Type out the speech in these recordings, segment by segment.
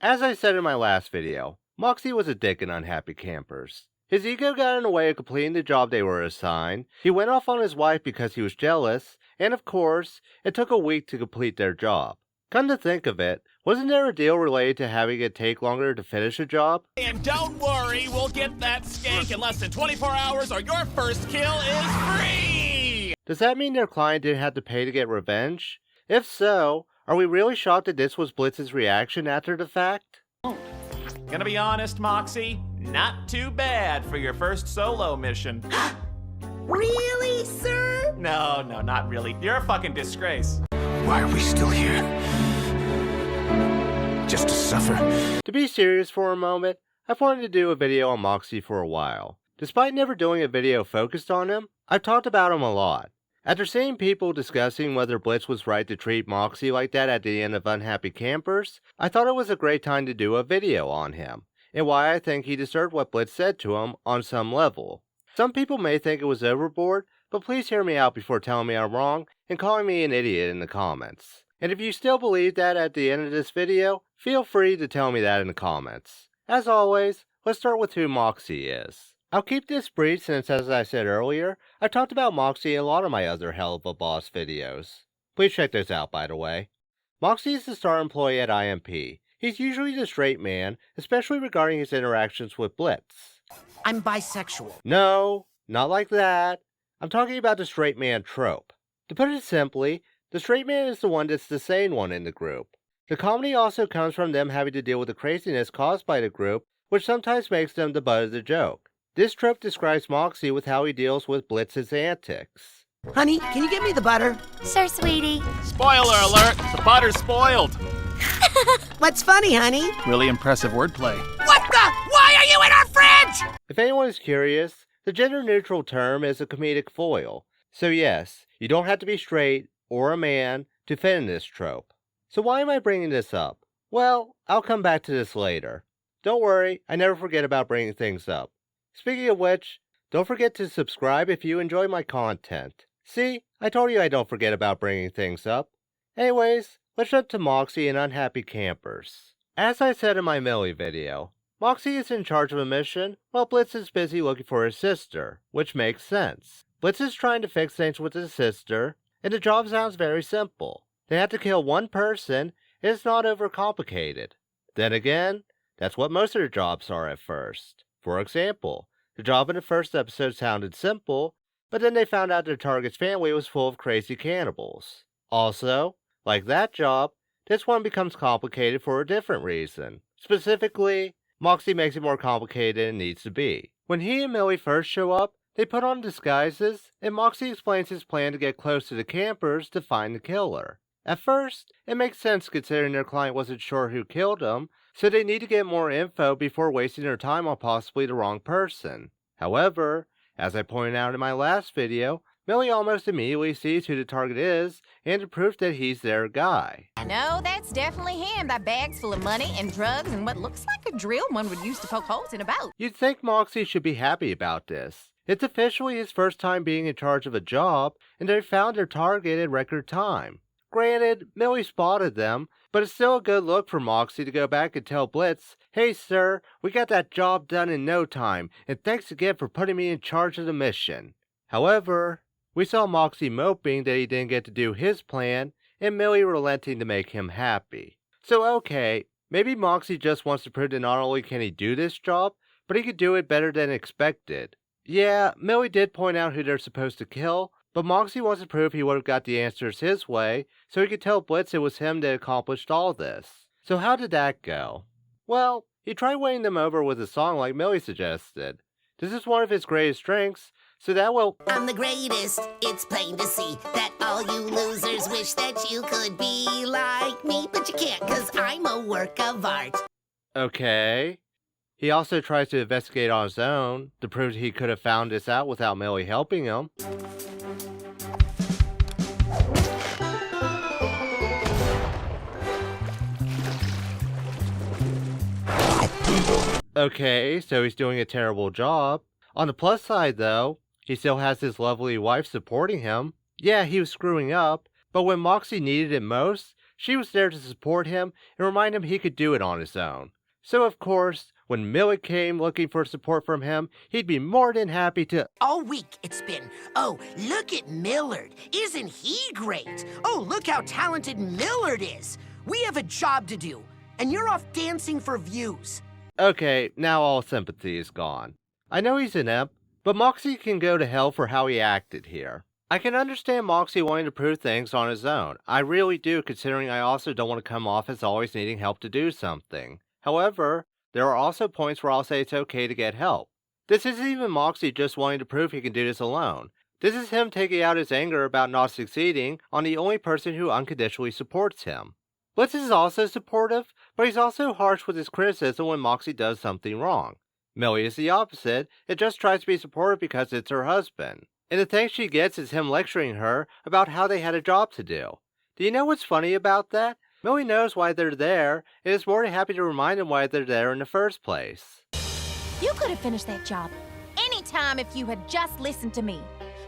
As I said in my last video, Moxxie was a dick and unhappy campers. His ego got in the way of completing the job they were assigned, he went off on his wife because he was jealous, and of course, it took a week to complete their job. Come to think of it, wasn't there a deal related to having it take longer to finish a job? And don't worry, we'll get that skank in less than 24 hours or your first kill is free! Does that mean their client didn't have to pay to get revenge? If so, are we really shocked that this was Blitz's reaction after the fact? Gonna be honest, Moxxie, not too bad for your first solo mission. Really, sir? No, not really. You're a fucking disgrace. Why are we still here? Just to suffer? To be serious for a moment, I've wanted to do a video on Moxxie for a while. Despite never doing a video focused on him, I've talked about him a lot. After seeing people discussing whether Blitz was right to treat Moxxie like that at the end of Unhappy Campers, I thought it was a great time to do a video on him, and why I think he deserved what Blitz said to him on some level. Some people may think it was overboard, but please hear me out before telling me I'm wrong and calling me an idiot in the comments. And if you still believe that at the end of this video, feel free to tell me that in the comments. As always, let's start with who Moxxie is. I'll keep this brief since, as I said earlier, I've talked about Moxxie in a lot of my other Helluva Boss videos. Please check those out, by the way. Moxxie is the star employee at IMP. He's usually the straight man, especially regarding his interactions with Blitz. I'm bisexual. No, not like that. I'm talking about the straight man trope. To put it simply, the straight man is the one that's the sane one in the group. The comedy also comes from them having to deal with the craziness caused by the group, which sometimes makes them the butt of the joke. This trope describes Moxxie with how he deals with Blitz's antics. Honey, can you get me the butter? Sure, sweetie. Spoiler alert, the butter's spoiled. What's funny, honey? Really impressive wordplay. What the? Why are you in our fridge? If anyone is curious, the gender-neutral term is a comedic foil. So yes, you don't have to be straight or a man to fit in this trope. So why am I bringing this up? Well, I'll come back to this later. Don't worry, I never forget about bringing things up. Speaking of which, don't forget to subscribe if you enjoy my content. See, I told you I don't forget about bringing things up. Anyways, let's jump to Moxxie and Unhappy Campers. As I said in my Millie video, Moxxie is in charge of a mission while Blitz is busy looking for his sister, which makes sense. Blitz is trying to fix things with his sister, and the job sounds very simple. They have to kill one person, and it's not overcomplicated. Then again, that's what most of their jobs are at first. For example, the job in the first episode sounded simple, but then they found out their target's family was full of crazy cannibals. Also, like that job, this one becomes complicated for a different reason. Specifically, Moxxie makes it more complicated than it needs to be. When he and Millie first show up, they put on disguises, and Moxxie explains his plan to get close to the campers to find the killer. At first, it makes sense considering their client wasn't sure who killed him, so they need to get more info before wasting their time on possibly the wrong person. However, as I pointed out in my last video, Millie almost immediately sees who the target is and the proof that he's their guy. No, that's definitely him. That bag's full of money and drugs and what looks like a drill one would use to poke holes in a boat. You'd think Moxxie should be happy about this. It's officially his first time being in charge of a job, and they found their target in record time. Granted, Millie spotted them, but it's still a good look for Moxxie to go back and tell Blitz, "Hey sir, we got that job done in no time, and thanks again for putting me in charge of the mission." However, we saw Moxxie moping that he didn't get to do his plan, and Millie relenting to make him happy. So okay, maybe Moxxie just wants to prove that not only can he do this job, but he could do it better than expected. Yeah, Millie did point out who they're supposed to kill, but Moxxie wants to prove he would have got the answers his way, so he could tell Blitz it was him that accomplished all this. So how did that go? Well, he tried winning them over with a song like Millie suggested. This is one of his greatest strengths, so that will— I'm the greatest. It's plain to see that all you losers wish that you could be like me, but you can't, 'cause I'm a work of art. Okay. He also tries to investigate on his own to prove he could have found this out without Millie helping him. Okay, so he's doing a terrible job. On the plus side though, he still has his lovely wife supporting him. Yeah, he was screwing up, but when Moxxie needed it most, she was there to support him and remind him he could do it on his own. So of course, when Millie came looking for support from him, he'd be more than happy to— All week it's been, oh, look at Millard. Isn't he great? Oh, look how talented Millard is. We have a job to do, and you're off dancing for views. Okay, now all sympathy is gone. I know he's an imp, but Moxxie can go to hell for how he acted here. I can understand Moxxie wanting to prove things on his own. I really do, considering I also don't want to come off as always needing help to do something. However, there are also points where I'll say it's okay to get help. This isn't even Moxxie just wanting to prove he can do this alone. This is him taking out his anger about not succeeding on the only person who unconditionally supports him. Blitz is also supportive, but he's also harsh with his criticism when Moxxie does something wrong. Millie is the opposite, it just tries to be supportive because it's her husband. And the thanks she gets is him lecturing her about how they had a job to do. Do you know what's funny about that? Millie knows why they're there, and is more than happy to remind them why they're there in the first place. You could have finished that job anytime if you had just listened to me.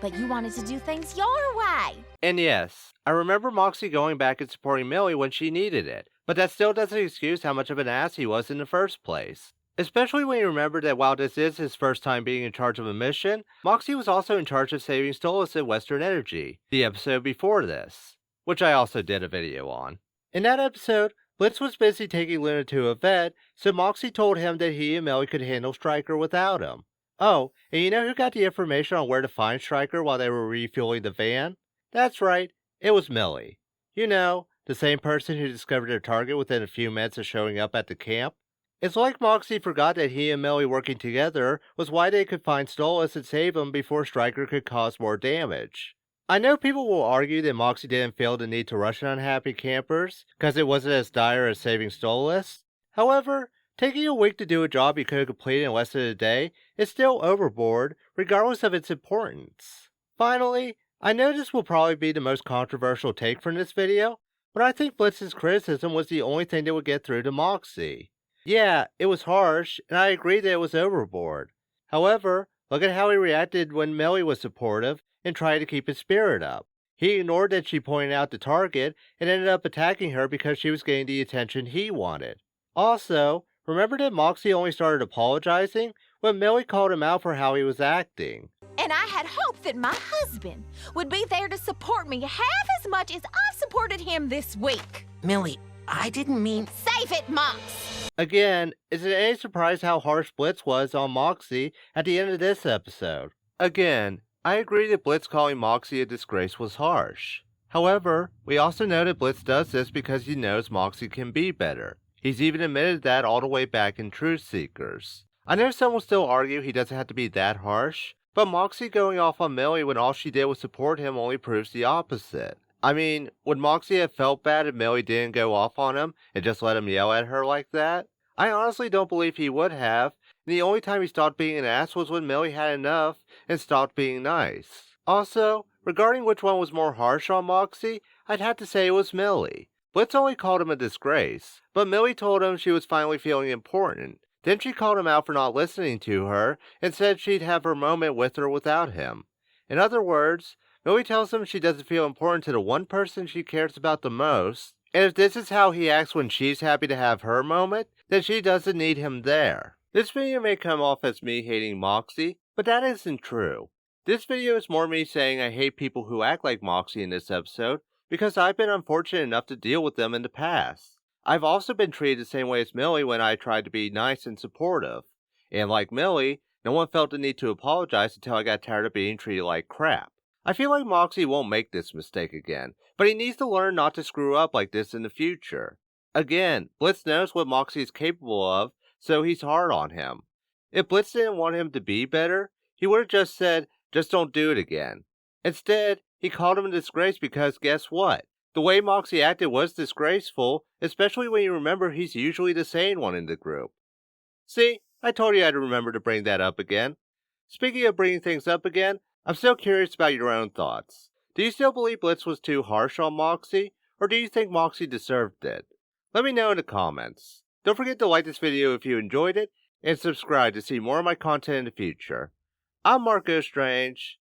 But you wanted to do things your way. And yes, I remember Moxxie going back and supporting Millie when she needed it, but that still doesn't excuse how much of an ass he was in the first place. Especially when you remember that while this is his first time being in charge of a mission, Moxxie was also in charge of saving Stolas at Western Energy, the episode before this, which I also did a video on. In that episode, Blitz was busy taking Luna to a vet, so Moxxie told him that he and Millie could handle Stryker without him. Oh, and you know who got the information on where to find Stryker while they were refueling the van? That's right, it was Millie. You know, the same person who discovered their target within a few minutes of showing up at the camp. It's like Moxxie forgot that he and Millie working together was why they could find Stolas and save him before Stryker could cause more damage. I know people will argue that Moxxie didn't feel the need to rush unhappy campers, because it wasn't as dire as saving Stolas. However, taking a week to do a job you could have completed in less than a day is still overboard, regardless of its importance. Finally, I know this will probably be the most controversial take from this video, but I think Blitz's criticism was the only thing that would get through to Moxxie. Yeah, it was harsh, and I agree that it was overboard. However, look at how he reacted when Millie was supportive and tried to keep his spirit up. He ignored that she pointed out the target and ended up attacking her because she was getting the attention he wanted. Also, remember that Moxxie only started apologizing when Millie called him out for how he was acting. And I had hoped that my husband would be there to support me half as much as I've supported him this week. Millie, I didn't mean... Save it, Mox! Again, is it any surprise how harsh Blitz was on Moxxie at the end of this episode? Again, I agree that Blitz calling Moxxie a disgrace was harsh. However, we also know that Blitz does this because he knows Moxxie can be better. He's even admitted that all the way back in Truth Seekers. I know some will still argue he doesn't have to be that harsh, but Moxxie going off on Millie when all she did was support him only proves the opposite. I mean, would Moxxie have felt bad if Millie didn't go off on him and just let him yell at her like that? I honestly don't believe he would have, and the only time he stopped being an ass was when Millie had enough and stopped being nice. Also, regarding which one was more harsh on Moxxie, I'd have to say it was Millie. Blitz only called him a disgrace, but Millie told him she was finally feeling important. Then she called him out for not listening to her and said she'd have her moment with or without him. In other words, Millie tells him she doesn't feel important to the one person she cares about the most, and if this is how he acts when she's happy to have her moment, then she doesn't need him there. This video may come off as me hating Moxxie, but that isn't true. This video is more me saying I hate people who act like Moxxie in this episode, because I've been unfortunate enough to deal with them in the past. I've also been treated the same way as Millie when I tried to be nice and supportive. And like Millie, no one felt the need to apologize until I got tired of being treated like crap. I feel like Moxxie won't make this mistake again, but he needs to learn not to screw up like this in the future. Again, Blitz knows what Moxxie is capable of, so he's hard on him. If Blitz didn't want him to be better, he would have just said, just don't do it again. Instead, he called him a disgrace because guess what? The way Moxxie acted was disgraceful, especially when you remember he's usually the sane one in the group. See, I told you I'd remember to bring that up again. Speaking of bringing things up again, I'm still curious about your own thoughts. Do you still believe Blitz was too harsh on Moxxie, or do you think Moxxie deserved it? Let me know in the comments. Don't forget to like this video if you enjoyed it, and subscribe to see more of my content in the future. I'm Marco Strange.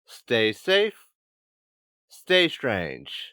Stay safe. Stay strange.